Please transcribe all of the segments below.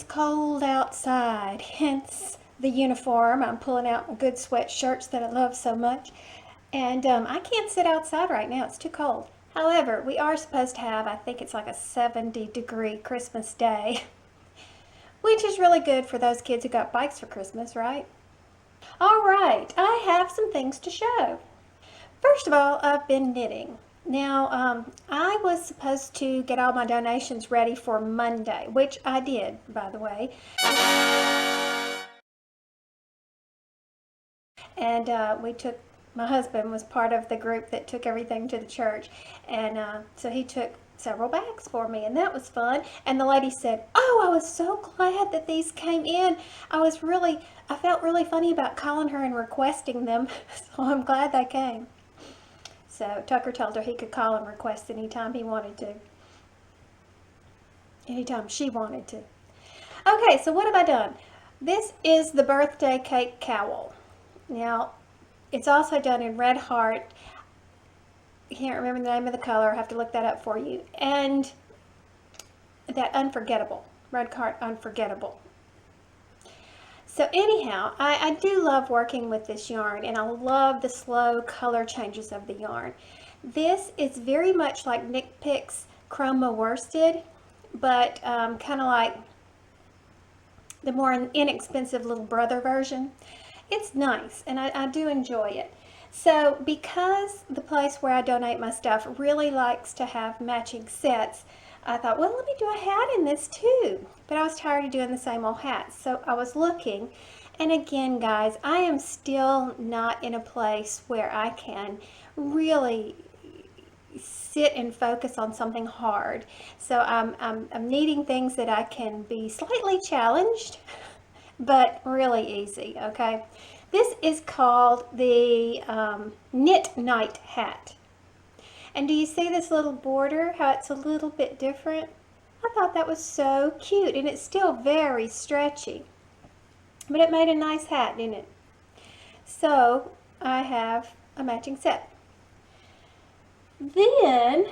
it's cold outside, hence the uniform. I'm pulling out my good sweatshirts that I love so much. And I can't sit outside right now, it's too cold. However, we are supposed to have, I think it's like a 70-degree Christmas day, which is really good for those kids who got bikes for Christmas, right? All right, I have some things to show. First of all, I've been knitting. Now, I was supposed to get all my donations ready for Monday, which I did, by the way. And my husband was part of the group that took everything to the church. And so he took several bags for me, and that was fun. And the lady said, "Oh, I was so glad that these came in. I felt really funny about calling her and requesting them, so I'm glad they came." So Tucker told her he could call and request anytime he wanted to. Anytime she wanted to. Okay, so what have I done? This is the birthday cake cowl. Now, it's also done in red heart. I can't remember the name of the color. I have to look that up for you. And that unforgettable, red heart unforgettable. So anyhow, I do love working with this yarn, and I love the slow color changes of the yarn. This is very much like Nick Pick's Chroma Worsted, but kind of like the more inexpensive little brother version. It's nice, and I do enjoy it. So because the place where I donate my stuff really likes to have matching sets, I thought, well, let me do a hat in this too. But I was tired of doing the same old hats, so I was looking. And again, guys, I am still not in a place where I can really sit and focus on something hard. So I'm needing things that I can be slightly challenged, but really easy, okay? This is called the Knit Night hat. And do you see this little border, how it's a little bit different? I thought that was so cute, and it's still very stretchy. But it made a nice hat, didn't it? So I have a matching set. Then,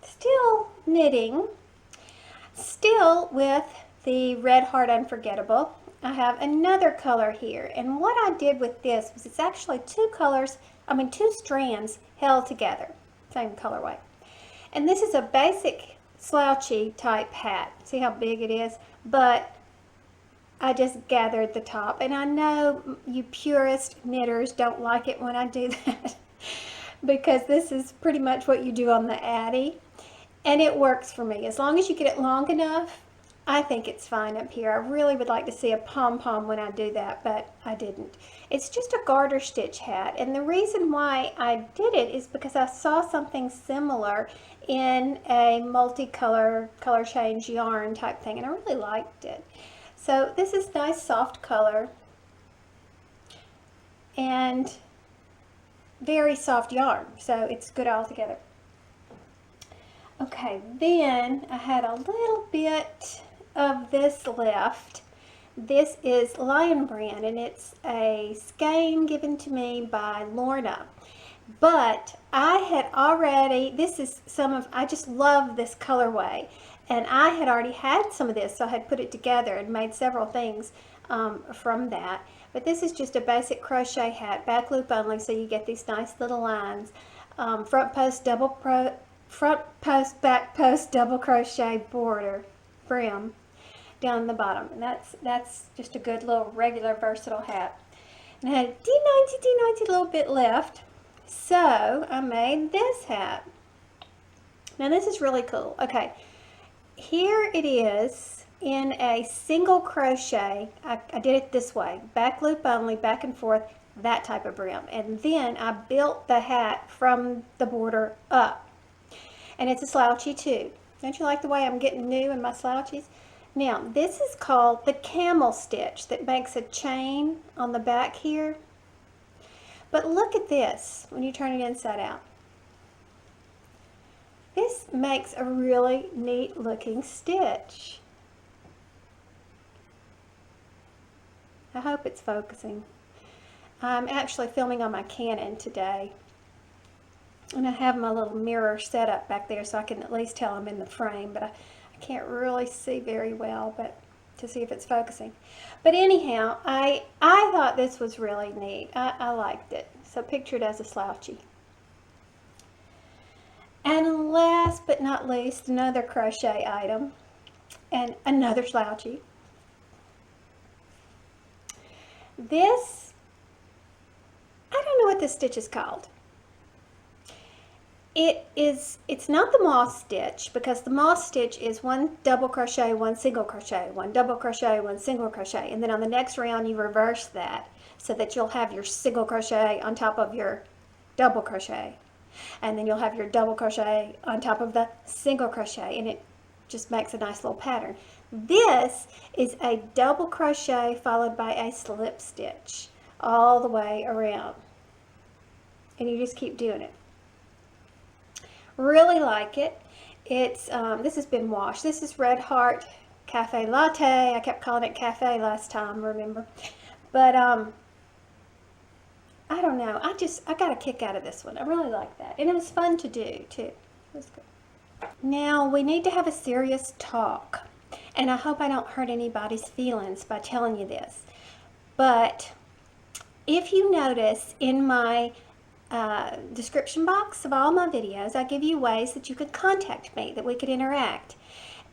still knitting, still with the Red Heart Unforgettable, I have another color here. And what I did with this was it's actually two strands held together, same colorway. And this is a basic slouchy type hat. See how big it is? But I just gathered the top. And I know you purist knitters don't like it when I do that because this is pretty much what you do on the Addy. And it works for me. As long as you get it long enough, I think it's fine up here. I really would like to see a pom-pom when I do that, but I didn't. It's just a garter stitch hat, and the reason why I did it is because I saw something similar in a multicolor, color change yarn type thing, and I really liked it. So this is nice soft color and very soft yarn, so it's good all together. Okay, then I had a little bit of this left. This is Lion Brand, and it's a skein given to me by Lorna. But I had already, I just love this colorway, and I had already had some of this, so I had put it together and made several things from that. But this is just a basic crochet hat, back loop only, so you get these nice little lines. Front post, back post, double crochet border, brim down the bottom, and that's just a good little regular versatile hat. And I had a D90 little bit left, so I made this hat. Now this is really cool. Okay, here it is in a single crochet. I did it this way, back loop only, back and forth, that type of brim, and then I built the hat from the border up. And it's a slouchy too. Don't you like the way I'm getting new in my slouchies? Now, this is called the Camel Stitch that makes a chain on the back here. But look at this when you turn it inside out. This makes a really neat looking stitch. I hope it's focusing. I'm actually filming on my Canon today. And I have my little mirror set up back there so I can at least tell I'm in the frame, but I I can't really see very well, but to see if it's focusing. But anyhow, I thought this was really neat. I liked it. So picture it as a slouchy. And last but not least, another crochet item and another slouchy. This, I don't know what this stitch is called. It's not the moss stitch, because the moss stitch is one double crochet, one single crochet, one double crochet, one single crochet, and then on the next round you reverse that so that you'll have your single crochet on top of your double crochet, and then you'll have your double crochet on top of the single crochet, and it just makes a nice little pattern. This is a double crochet followed by a slip stitch all the way around, and you just keep doing it. Really like it. It's this has been washed. This is Red Heart Cafe Latte. I kept calling it cafe last time, remember? But I don't know. I got a kick out of this one. I really like that, and it was fun to do too. It was good. Now we need to have a serious talk, and I hope I don't hurt anybody's feelings by telling you this. But if you notice in my description box of all my videos, I give you ways that you could contact me, that we could interact,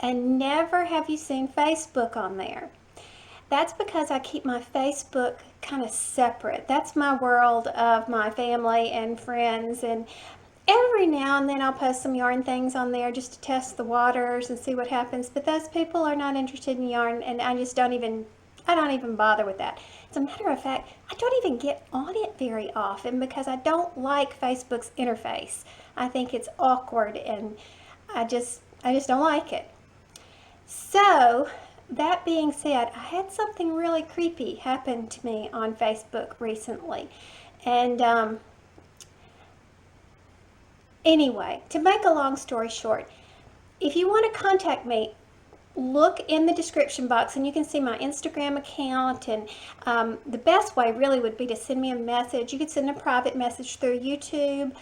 and never have you seen Facebook on there. That's because I keep my Facebook kind of separate. That's my world of my family and friends, and every now and then I'll post some yarn things on there just to test the waters and see what happens, but those people are not interested in yarn, and I don't even bother with that. As a matter of fact, I don't even get on it very often because I don't like Facebook's interface. I think it's awkward, and I just don't like it. So that being said, I had something really creepy happen to me on Facebook recently, and anyway, to make a long story short, if you want to contact me, look in the description box and you can see my Instagram account, and the best way really would be to send me a message. You could send a private message through YouTube,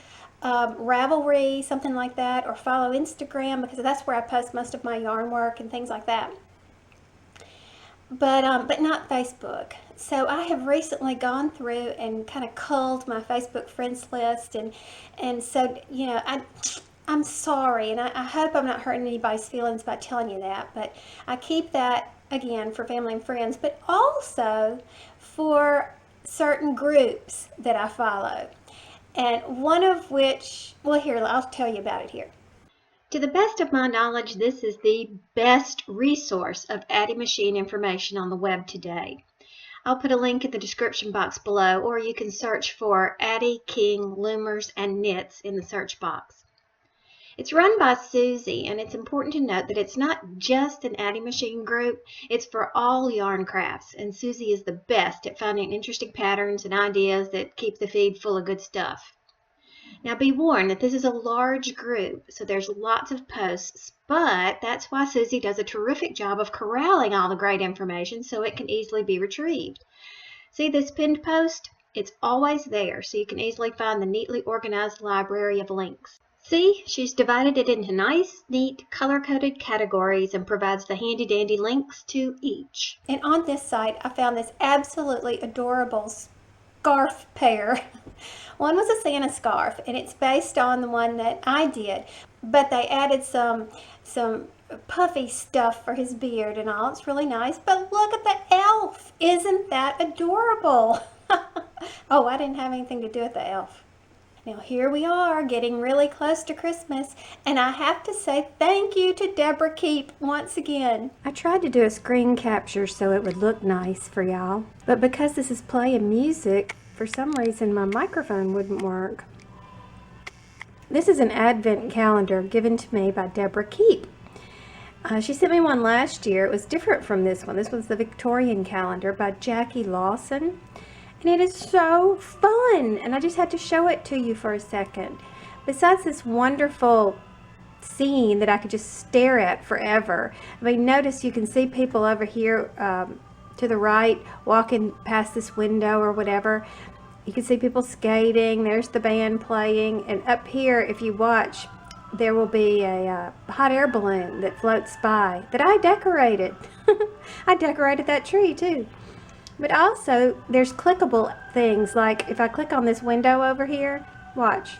Ravelry, something like that, or follow Instagram, because that's where I post most of my yarn work and things like that. But not Facebook. So I have recently gone through and kind of culled my Facebook friends list, and so, you know, I'm sorry, and I hope I'm not hurting anybody's feelings by telling you that, but I keep that, again, for family and friends, but also for certain groups that I follow, and one of which, well, here, I'll tell you about it here. To the best of my knowledge, this is the best resource of Addy machine information on the web today. I'll put a link in the description box below, or you can search for Addy King Loomers and Knits in the search box. It's run by Susie, and it's important to note that it's not just an Addy machine group, it's for all yarn crafts, and Susie is the best at finding interesting patterns and ideas that keep the feed full of good stuff. Now be warned that this is a large group, so there's lots of posts, but that's why Susie does a terrific job of corralling all the great information so it can easily be retrieved. See this pinned post? It's always there, so you can easily find the neatly organized library of links. See, she's divided it into nice, neat, color-coded categories and provides the handy-dandy links to each. And on this site, I found this absolutely adorable scarf pair. One was a Santa scarf, and it's based on the one that I did, but they added some puffy stuff for his beard and all. It's really nice, but look at the elf. Isn't that adorable? Oh, I didn't have anything to do with the elf. Now here we are, getting really close to Christmas, and I have to say thank you to Deborah Keep once again. I tried to do a screen capture so it would look nice for y'all, but because this is playing music, for some reason my microphone wouldn't work. This is an advent calendar given to me by Deborah Keep. She sent me one last year. It was different from this one. This was the Victorian calendar by Jackie Lawson. And it is so fun, and I just had to show it to you for a second. Besides this wonderful scene that I could just stare at forever, I mean, notice you can see people over here to the right walking past this window or whatever. You can see people skating, there's the band playing, and up here, if you watch, there will be a hot air balloon that floats by that I decorated. I decorated that tree too. But also, there's clickable things, like if I click on this window over here, watch.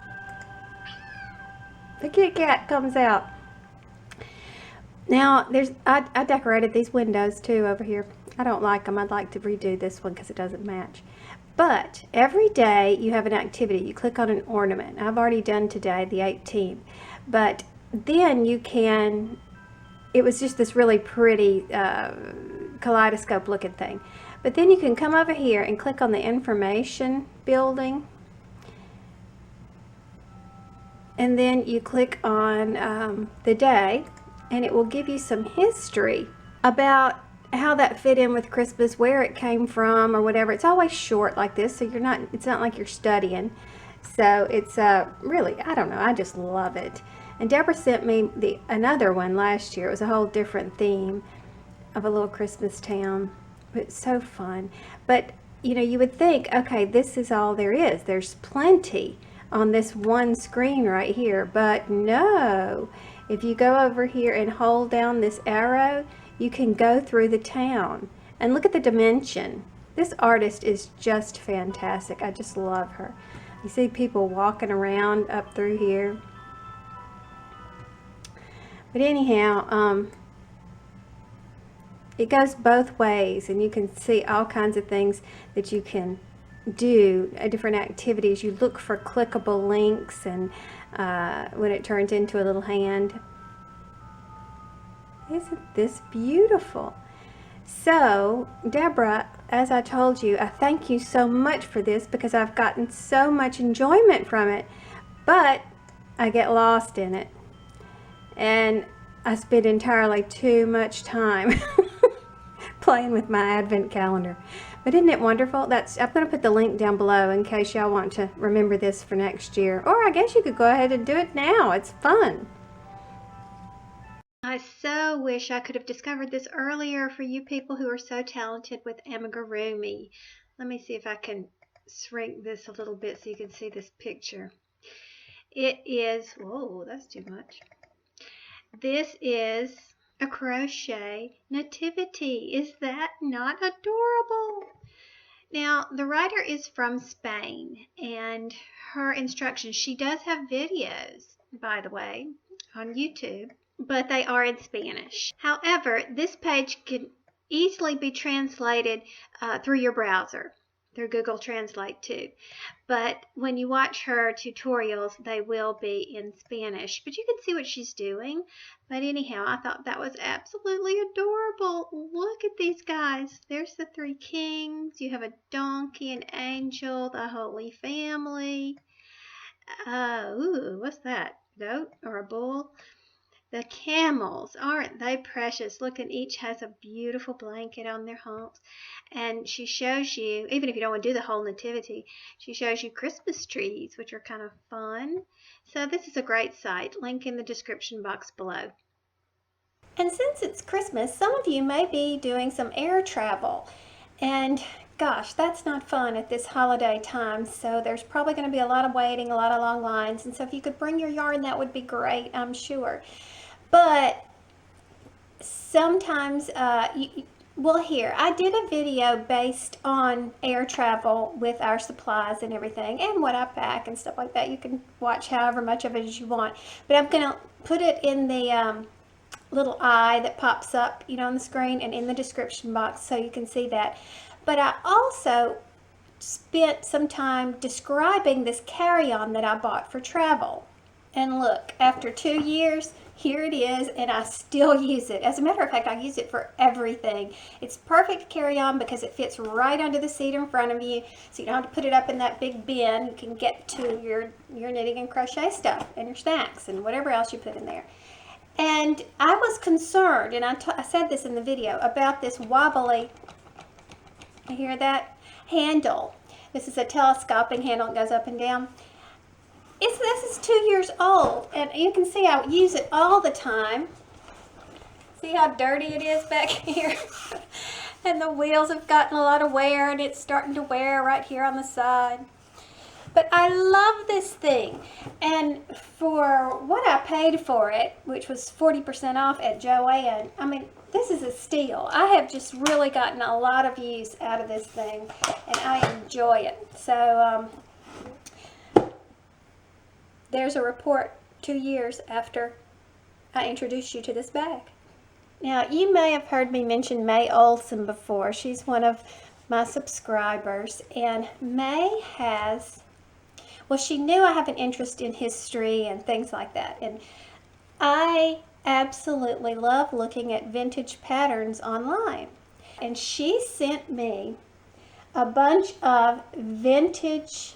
The Kit Kat comes out. Now, I decorated these windows too over here. I don't like them. I'd like to redo this one because it doesn't match. But every day you have an activity. You click on an ornament. I've already done today, the 18th. But then you can, it was just this really pretty kaleidoscope looking thing. But then you can come over here and click on the information building. And then you click on the day, and it will give you some history about how that fit in with Christmas, where it came from or whatever. It's always short like this, so it's not like you're studying. So it's really, I don't know, I just love it. And Deborah sent me another one last year. It was a whole different theme of a little Christmas town. It's so fun. But you know, you would think, okay, this is all there is. There's plenty on this one screen right here, but no. If you go over here and hold down this arrow, you can go through the town and look at the dimension. This artist is just fantastic. I just love her. You see people walking around up through here. But anyhow, it goes both ways, and you can see all kinds of things that you can do, different activities. You look for clickable links, and when it turns into a little hand. Isn't this beautiful? So, Deborah, as I told you, I thank you so much for this because I've gotten so much enjoyment from it, but I get lost in it. And I spend entirely too much time playing with my advent calendar. But isn't it wonderful? I'm going to put the link down below in case y'all want to remember this for next year. Or I guess you could go ahead and do it now. It's fun. I so wish I could have discovered this earlier for you people who are so talented with amigurumi. Let me see if I can shrink this a little bit so you can see this picture. It is, whoa, that's too much. This is a Crochet Nativity. Is that not adorable? Now, the writer is from Spain, and her instructions, she does have videos, by the way, on YouTube, but they are in Spanish. However, this page can easily be translated through your browser, through Google Translate too. But when you watch her tutorials, they will be in Spanish. But you can see what she's doing. But anyhow, I thought that was absolutely adorable. Look at these guys. There's the three kings. You have a donkey, an angel, the Holy Family. Ooh, what's that? Goat or a bull? The camels, aren't they precious? Look, and each has a beautiful blanket on their humps. And she shows you, even if you don't want to do the whole nativity, she shows you Christmas trees, which are kind of fun. So this is a great site. Link in the description box below. And since it's Christmas, some of you may be doing some air travel. And gosh, that's not fun at this holiday time. So there's probably going to be a lot of waiting, a lot of long lines. And so if you could bring your yarn, that would be great, I'm sure. But sometimes, well, here, I did a video based on air travel with our supplies and everything, and what I pack and stuff like that. You can watch however much of it as you want. But I'm going to put it in the little eye that pops up, you know, on the screen, and in the description box so you can see that. But I also spent some time describing this carry-on that I bought for travel. And look, after 2 years, here it is, and I still use it. As a matter of fact, I use it for everything. It's perfect to carry on because it fits right under the seat in front of you, so you don't have to put it up in that big bin. You can get to your knitting and crochet stuff and your snacks and whatever else you put in there. And I was concerned, and I said this in the video, about this wobbly, you hear that? Handle. This is a telescoping handle that goes up and down. This is 2 years old, and you can see I use it all the time. See how dirty it is back here? And the wheels have gotten a lot of wear, and it's starting to wear right here on the side. But I love this thing, and for what I paid for it, which was 40% off at Joann, I mean, this is a steal. I have just really gotten a lot of use out of this thing, and I enjoy it. So there's a report 2 years after I introduced you to this bag. Now, you may have heard me mention May Olson before. She's one of my subscribers, and May has, well, she knew I have an interest in history and things like that, and I absolutely love looking at vintage patterns online. And she sent me a bunch of vintage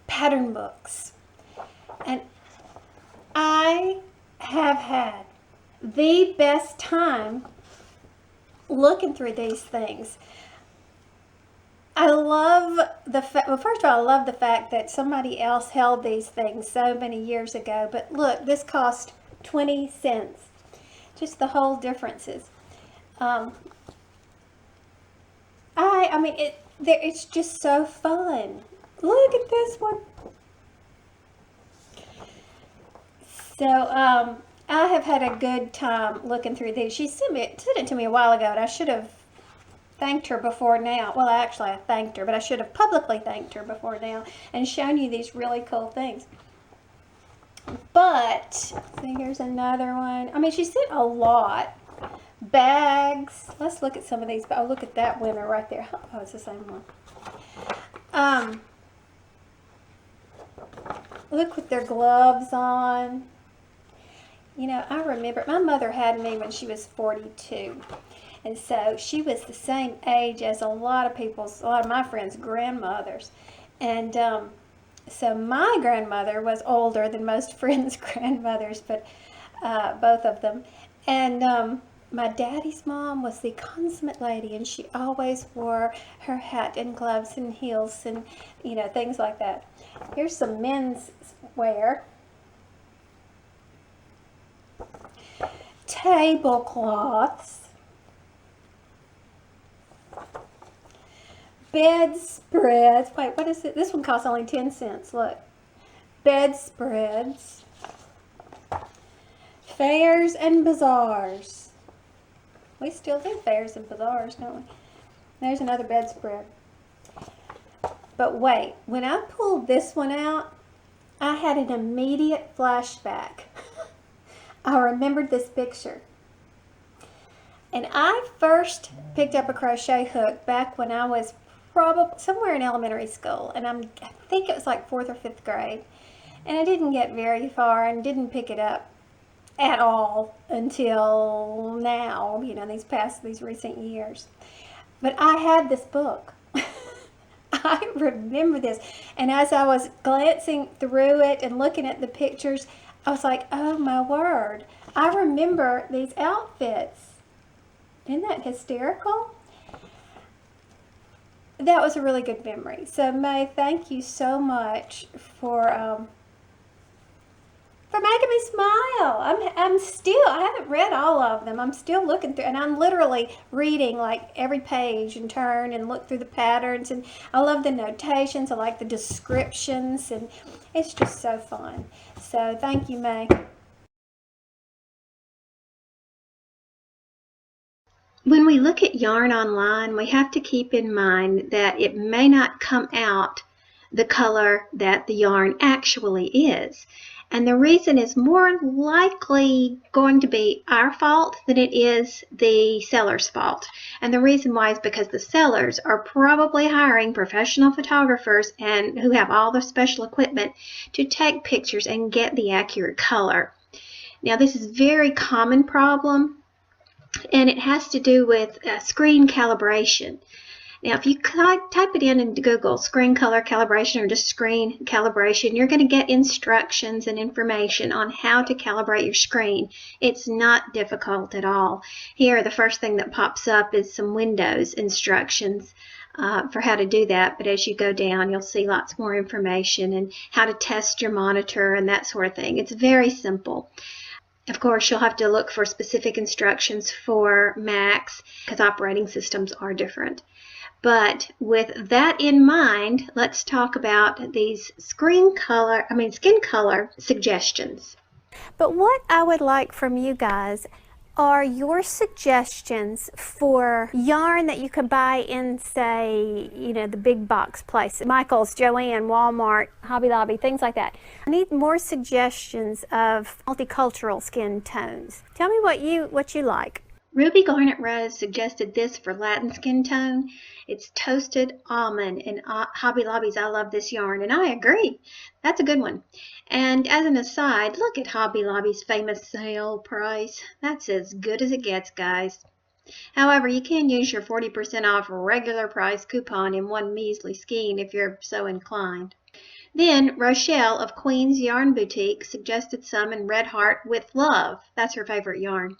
pattern books, and I have had the best time looking through these things. I love the fact, well, first of all, I love the fact that somebody else held these things so many years ago. But look, this cost 20 cents. Just the whole differences. I mean, it's just so fun. Look at this one. So, I have had a good time looking through these. She sent it to me a while ago, and I should have thanked her before now. Well, actually, I thanked her, but I should have publicly thanked her before now and shown you these really cool things. But, see, here's another one. I mean, she sent a lot. Bags. Let's look at some of these. Oh, look at that winner right there. Oh, it's the same one. Look with their gloves on. You know, I remember my mother had me when she was 42. And so she was the same age as a lot of my friends' grandmothers. And so my grandmother was older than most friends' grandmothers, but both of them. And my daddy's mom was the consummate lady, and she always wore her hat and gloves and heels and, you know, things like that. Here's some men's wear. Tablecloths. Bedspreads. Wait, what is it? This one costs only 10 cents. Look. Bedspreads. Fairs and bazaars. We still do fairs and bazaars, don't we? There's another bedspread. But wait, when I pulled this one out, I had an immediate flashback. I remembered this picture. And I first picked up a crochet hook back when I was probably somewhere in elementary school, and I think it was like 4th or 5th grade. And I didn't get very far and didn't pick it up at all until now, you know, these recent years. But I had this book. I remember this. And as I was glancing through it and looking at the pictures, I was like, oh my word, I remember these outfits. Isn't that hysterical? That was a really good memory. So May, thank you so much for making me smile. I haven't read all of them. I'm still looking through, and I'm literally reading like every page and turn and look through the patterns, and I love the notations. I like the descriptions, and it's just so fun. So thank you, May. When we look at yarn online, we have to keep in mind that it may not come out the color that the yarn actually is. And the reason is more likely going to be our fault than it is the seller's fault. And the reason why is because the sellers are probably hiring professional photographers and who have all the special equipment to take pictures and get the accurate color. Now, this is a very common problem, and it has to do with screen calibration. Now, if you type it into Google, screen color calibration or just screen calibration, you're going to get instructions and information on how to calibrate your screen. It's not difficult at all. Here, the first thing that pops up is some Windows instructions for how to do that. But as you go down, you'll see lots more information and how to test your monitor and that sort of thing. It's very simple. Of course, you'll have to look for specific instructions for Macs because operating systems are different. But with that in mind, let's talk about these skin color suggestions. But what I would like from you guys are your suggestions for yarn that you could buy in, say, the big box places, Michael's, Joann, Walmart, Hobby Lobby, things like that. I need more suggestions of multicultural skin tones. Tell me what you like. Ruby Garnet Rose suggested this for Latin skin tone. It's toasted almond, and Hobby Lobby's I Love This Yarn, and I agree. That's a good one. And as an aside, look at Hobby Lobby's famous sale price. That's as good as it gets, guys. However, you can use your 40% off regular price coupon in one measly skein if you're so inclined. Then Rochelle of Queen's Yarn Boutique suggested some in Red Heart with Love. That's her favorite yarn.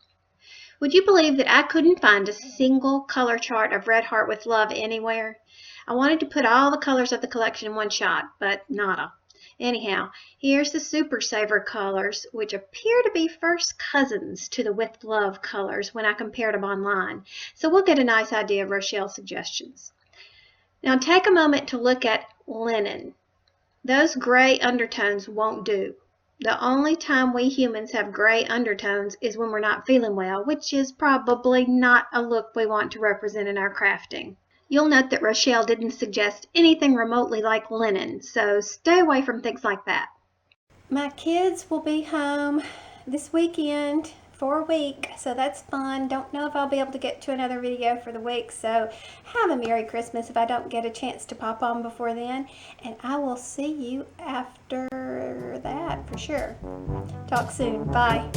Would you believe that I couldn't find a single color chart of Red Heart with Love anywhere? I wanted to put all the colors of the collection in one shot, but nada. Anyhow, here's the Super Saver colors, which appear to be first cousins to the With Love colors when I compared them online. So we'll get a nice idea of Rochelle's suggestions. Now take a moment to look at linen. Those gray undertones won't do. The only time we humans have gray undertones is when we're not feeling well, which is probably not a look we want to represent in our crafting. You'll note that Rochelle didn't suggest anything remotely like linen, so stay away from things like that. My kids will be home this weekend for a week, so that's fun. Don't know if I'll be able to get to another video for the week, so have a Merry Christmas if I don't get a chance to pop on before then, and I will see you after that for sure. Talk soon. Bye.